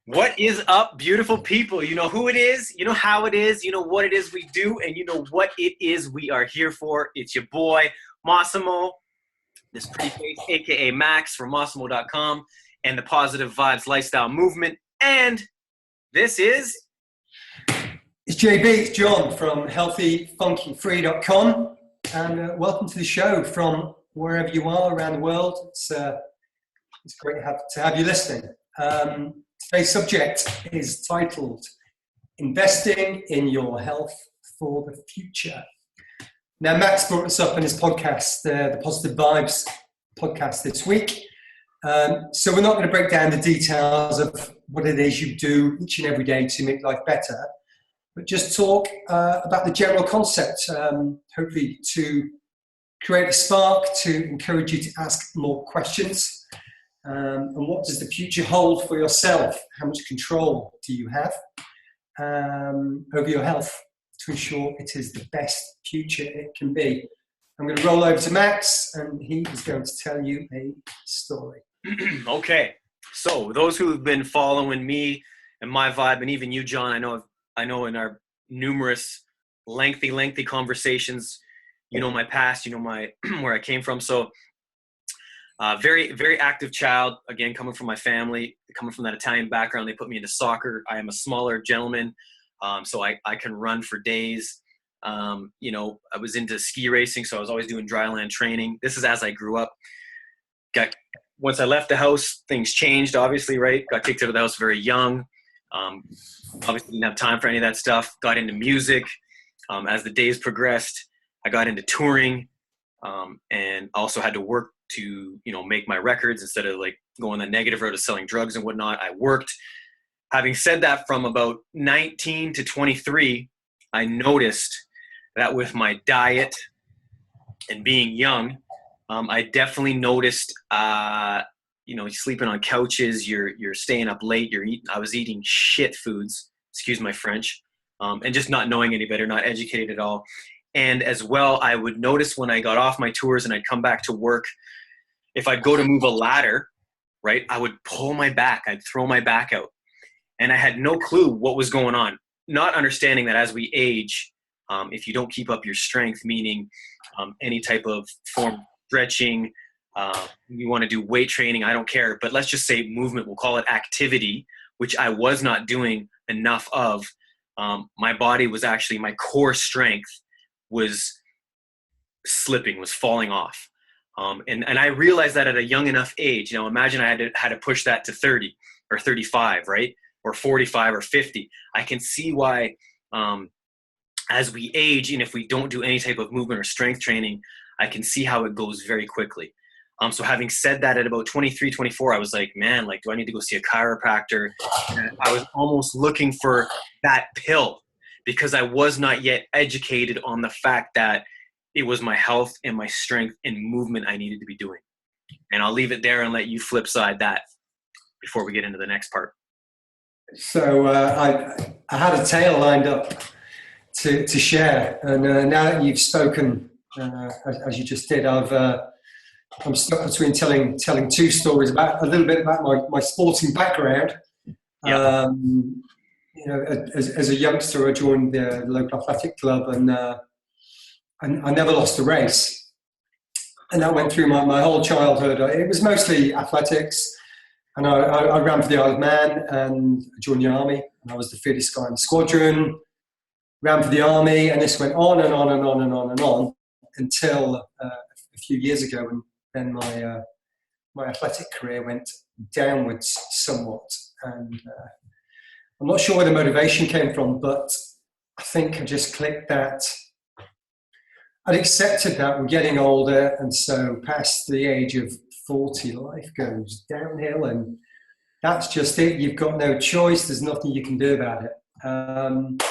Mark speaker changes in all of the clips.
Speaker 1: What is up, beautiful people? You know who it is, you know how it is, you know what it is we do, and you know what it is we are here for. It's your boy, Mossamo, this pretty face, aka Max from Mossamo.com and the Positive Vibes Lifestyle Movement. And this is...
Speaker 2: It's JB, it's John from healthyfunkyfree.com, and welcome to the show from wherever you are around the world. It's great to have you listening. Today's subject is titled Investing in Your Health for the Future. Now, Max brought us up in his podcast, the Positive Vibes podcast this week. So we're not going to break down the details of what it is you do each and every day to make life better, but just talk about the general concept, hopefully to create a spark, to encourage you to ask more questions. And what does the future hold for yourself? How much control do you have over your health to ensure it is the best future it can be? I'm going to roll over to Max, and he is going to tell you a story.
Speaker 1: Okay, so those who have been following me and my vibe, and even you, John, I know in our numerous lengthy conversations, you know my past, you know my where I came from. So very, very active child, again, coming from my family, coming from that Italian background. They put me into soccer. I am a smaller gentleman, so I can run for days. You know, I was into ski racing, so I was always doing dryland training. This is as I grew up. Once I left the house, things changed, obviously, right? Got kicked out of the house very young. Obviously didn't have time for any of that stuff. Got into music. As the days progressed, I got into touring, and also had to work to, you know, make my records instead of like going the negative road of selling drugs and whatnot. I worked. Having said that, from about 19 to 23, I noticed that with my diet and being young, I definitely noticed, you know, sleeping on couches, you're staying up late, I was eating shit foods, excuse my French, and just not knowing any better, not educated at all. And as well, I would notice when I got off my tours and I'd come back to work, if I'd go to move a ladder, right, I would pull my back, I'd throw my back out. And I had no clue what was going on, not understanding that as we age, if you don't keep up your strength, meaning any type of form of stretching, you want to do weight training, I don't care, but let's just say movement, we'll call it activity, which I was not doing enough of. My body was actually, my core strength was slipping, was falling off. And I realized that at a young enough age. Now imagine I had to push that to 30 or 35, right? Or 45 or 50. I can see why as we age, and if we don't do any type of movement or strength training, I can see how it goes very quickly. So having said that, at about 23, 24, I was like, man, like, do I need to go see a chiropractor? And I was almost looking for that pill because I was not yet educated on the fact that it was my health and my strength and movement I needed to be doing. And I'll leave it there and let you flip side that before we get into the next part.
Speaker 2: So I had a tale lined up to share, and now that you've spoken, as you just did, I'm stuck between telling two stories about a little bit about my sporting background.
Speaker 1: Yeah.
Speaker 2: You know, as a youngster, I joined the local athletic club, and I never lost a race. And that went through my whole childhood. It was mostly athletics. And I ran for the Isle of Man and joined the army. And I was the fittest guy in the squadron, ran for the army, and this went on and on and on and on and on until a few years ago. And then my athletic career went downwards somewhat. And I'm not sure where the motivation came from, but I think I just clicked that I'd accepted that we're getting older, and so past the age of 40, life goes downhill, and that's just it. You've got no choice. There's nothing you can do about it. And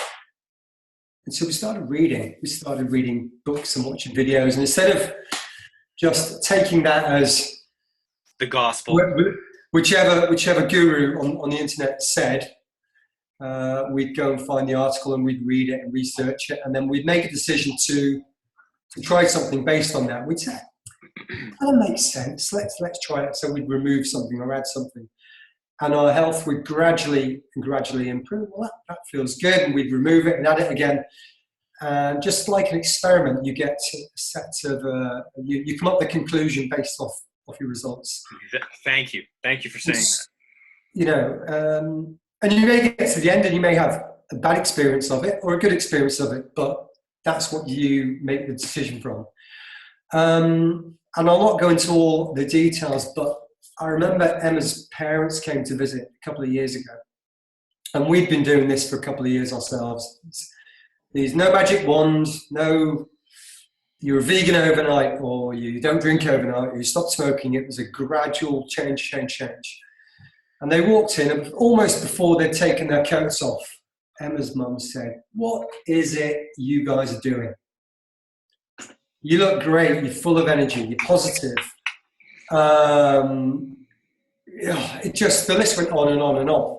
Speaker 2: so we started reading. We started reading books and watching videos, and instead of just taking that as
Speaker 1: the gospel,
Speaker 2: whichever guru on the internet said, we'd go and find the article and we'd read it and research it, and then we'd make a decision to try something based on that. We'd say, that makes sense. Let's try it. So we'd remove something or add something. and our health would gradually improve. Well, that feels good, and we'd remove it and add it again. And just like an experiment, you get a set of you come up with a conclusion based off your results.
Speaker 1: Thank you for saying that.
Speaker 2: You know, and you may get to the end and you may have a bad experience of it or a good experience of it, but that's what you make the decision from. And I'll not go into all the details, but I remember Emma's parents came to visit a couple of years ago, and we'd been doing this for a couple of years ourselves. There's no magic wand, no you're a vegan overnight, or you don't drink overnight, or you stop smoking. It was a gradual change. And they walked in, and almost before they'd taken their coats off, Emma's mum said, "What is it you guys are doing? You look great, you're full of energy, you're positive." It just, the list went on and on and on.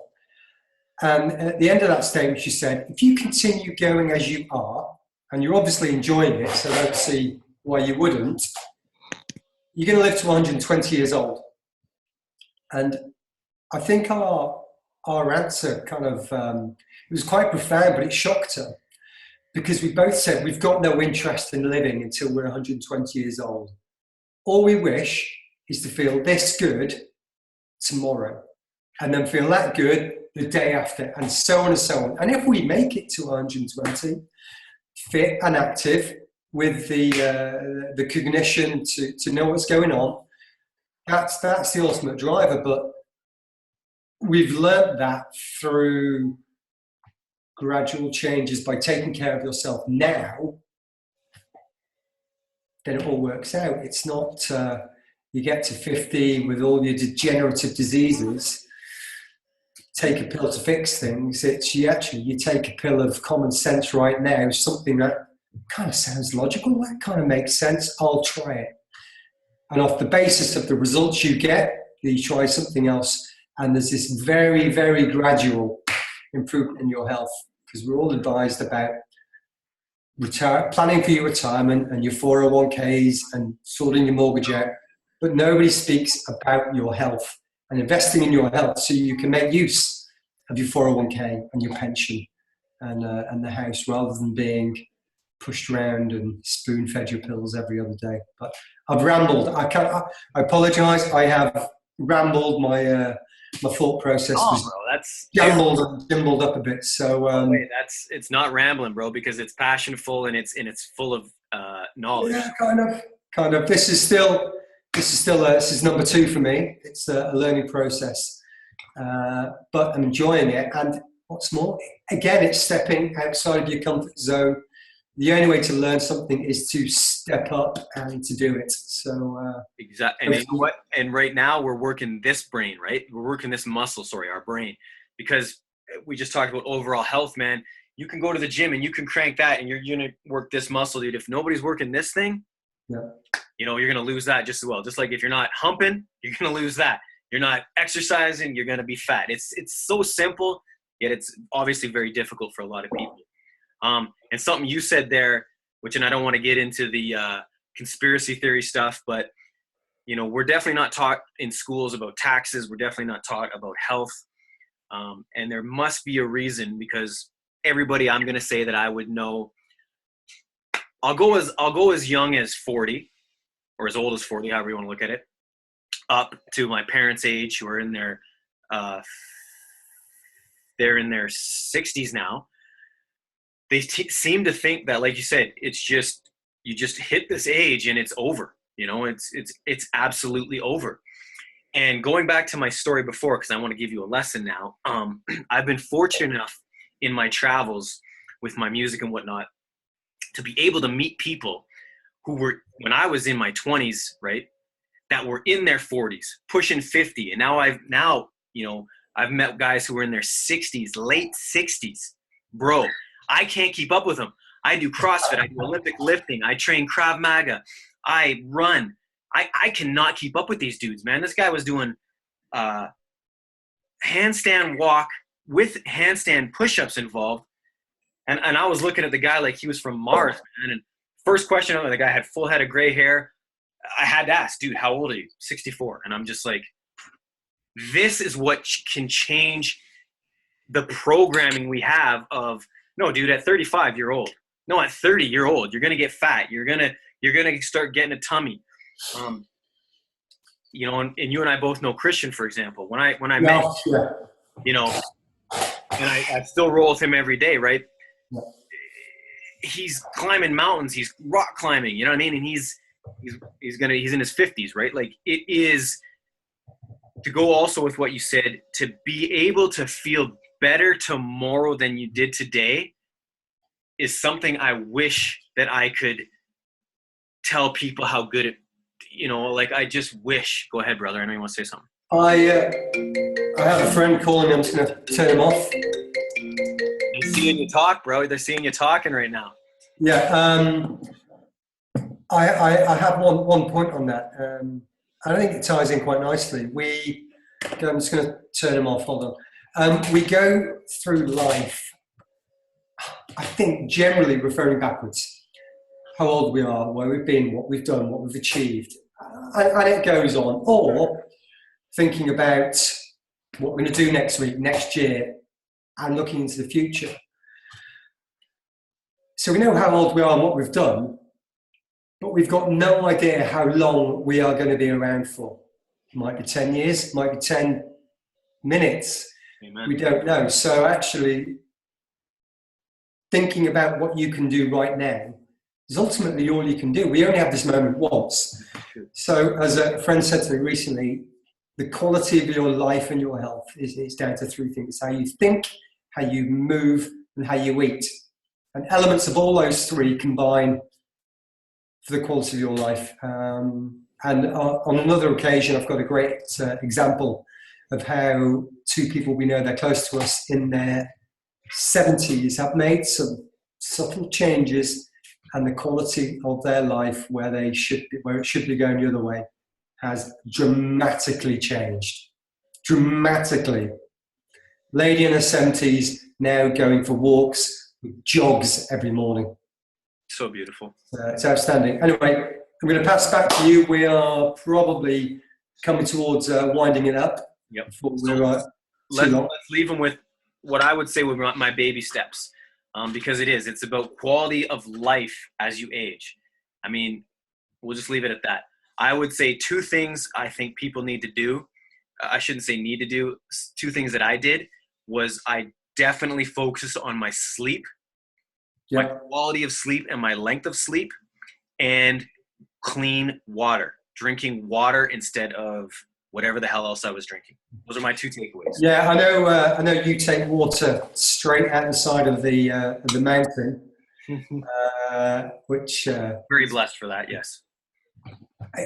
Speaker 2: And at the end of that statement, she said, "If you continue going as you are, and you're obviously enjoying it, so I don't see why you wouldn't, you're going to live to 120 years old." And I think our answer kind of, it was quite profound, but it shocked her, because we both said we've got no interest in living until we're 120 years old. All we wish is to feel this good tomorrow, and then feel that good the day after, and so on and so on. And if we make it to 120, fit and active, with the cognition to know what's going on, that's the ultimate driver. But we've learnt that through gradual changes. By taking care of yourself now, then it all works out. It's not you get to 50 with all your degenerative diseases, take a pill to fix things. It's you take a pill of common sense right now, something that kind of sounds logical, that kind of makes sense, I'll try it. And off the basis of the results you get, you try something else, and there's this very, very gradual improvement in your health, because we're all advised about planning for your retirement and your 401ks and sorting your mortgage out, but nobody speaks about your health and investing in your health so you can make use of your 401k and your pension and the house, rather than being pushed around and spoon-fed your pills every other day. But I've rambled. I apologise. I have rambled. My thought process was jumbled and jimbled up a bit. So
Speaker 1: it's not rambling, bro, because it's passionful and it's full of knowledge.
Speaker 2: Yeah, kind of. This is number 2 for me. It's a learning process, but I'm enjoying it. And what's more, again, it's stepping outside of your comfort zone. The only way to learn something is to step up and to do it. So
Speaker 1: exactly. And you know what? And right now we're working this brain, right? We're working this muscle, our brain, because we just talked about overall health, man. You can go to the gym and you can crank that, and you're gonna work this muscle, dude. If nobody's working this thing, you're gonna lose that just as well. Just like if you're not humping, you're gonna lose that. You're not exercising, you're gonna be fat. It's so simple, yet it's obviously very difficult for a lot of people. And something you said there, and I don't want to get into the conspiracy theory stuff, but we're definitely not taught in schools about taxes. We're definitely not taught about health. And there must be a reason, because everybody I'm going to say that I would know, I'll go as young as 40, or as old as 40, however you want to look at it, up to my parents' age, who are in their they're in their 60s now. They seem to think that, like you said, it's just, you just hit this age and it's over. It's absolutely over. And going back to my story before, because I want to give you a lesson now, I've been fortunate enough in my travels with my music and whatnot to be able to meet people who were, when I was in my 20s, right, that were in their 40s, pushing 50. And now I've met guys who were in their 60s, late 60s. Bro, I can't keep up with them. I do CrossFit. I do Olympic lifting. I train Krav Maga. I run. I cannot keep up with these dudes, man. This guy was doing handstand walk with handstand push-ups involved. And I was looking at the guy like he was from Mars, man. And first question, the guy had full head of gray hair. I had to ask, dude, how old are you? 64. And I'm just like, this is what can change the programming we have of, no, dude, at 35, you're old. No, at 30, you're old. You're going to get fat. You're going to start getting a tummy. You know, and you and I both know Christian, for example. When I met, you know, and I still roll with him every day, right? Yeah. He's climbing mountains. He's rock climbing. You know what I mean? And he's in his 50s, right? Like, it is, to go also with what you said, to be able to feel better tomorrow than you did today is something I wish that I could tell people how good it, you know, like, I just wish. Go ahead, brother. I know you want to say something.
Speaker 2: I have a friend calling me. I'm just going to turn him off.
Speaker 1: They're seeing you talk, bro. They're seeing you talking right now.
Speaker 2: Yeah. I have one point on that. I think it ties in quite nicely. I'm just going to turn him off. Hold on. We go through life, I think, generally referring backwards. How old we are, where we've been, what we've done, what we've achieved. And it goes on. Or thinking about what we're going to do next week, next year, and looking into the future. So we know how old we are and what we've done, but we've got no idea how long we are going to be around for. It might be 10 years, might be 10 minutes. Amen. We don't know. So actually, thinking about what you can do right now is ultimately all you can do. We only have this moment once. So as a friend said to me recently, the quality of your life and your health is down to three things: how you think, how you move, and how you eat. And elements of all those three combine for the quality of your life. And on another occasion, I've got a great example of how two people we know, they're close to us, in their 70s, have made some subtle changes, and the quality of their life, where it should be going the other way, has dramatically changed. Dramatically. Lady in her 70s now going for walks, jogs every morning.
Speaker 1: So beautiful.
Speaker 2: It's outstanding. Anyway, I'm going to pass back to you. We are probably coming towards winding it up.
Speaker 1: Yep.
Speaker 2: Let's
Speaker 1: leave them with what I would say would be my baby steps, because it's about quality of life as you age. I mean, we'll just leave it at that. I would say two things I think people need to do. I shouldn't say need to do. Two things that I did was I definitely focused on my sleep, my quality of sleep and my length of sleep, and clean water, drinking water instead of whatever the hell else I was drinking. Those are my two takeaways.
Speaker 2: Yeah, I know you take water straight out the side of the mountain, which
Speaker 1: very blessed for that. Yes.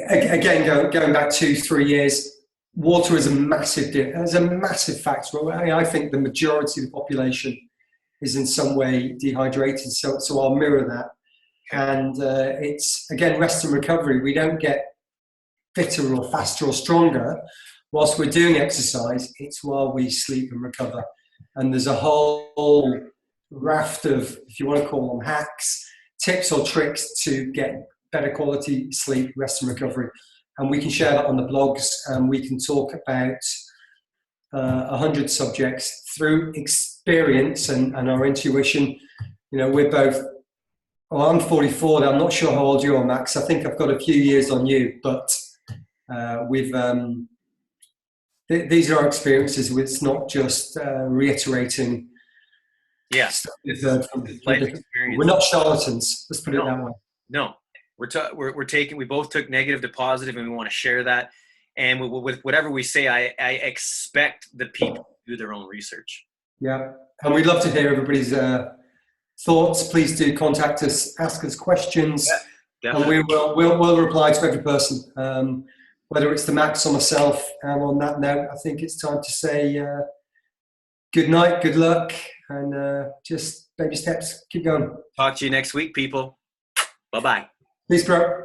Speaker 2: Again, going back 2-3 years, water is a massive factor. I think the majority of the population is in some way dehydrated, so I'll mirror that. And it's, again, rest and recovery. We don't get fitter or faster or stronger whilst we're doing exercise. It's while we sleep and recover. And there's a whole raft of, if you want to call them hacks, tips or tricks to get better quality sleep, rest and recovery. And we can share that on the blogs, and we can talk about 100 subjects through experience and our intuition. You know, we're both, well, I'm 44 now. I'm not sure how old you are, Max. I think I've got a few years on you, but these are our experiences. It's not just reiterating.
Speaker 1: Yeah,
Speaker 2: we're not charlatans. Let's put it that way.
Speaker 1: No. We both took negative to positive, and we want to share that. And with whatever we say, I expect the people to do their own research.
Speaker 2: Yeah, and we'd love to hear everybody's thoughts. Please do contact us, ask us questions, and we'll reply to every person, whether it's the Max or myself. And on that note, I think it's time to say good night, good luck, and just baby steps. Keep going.
Speaker 1: Talk to you next week, people. Bye-bye.
Speaker 2: Peace, bro.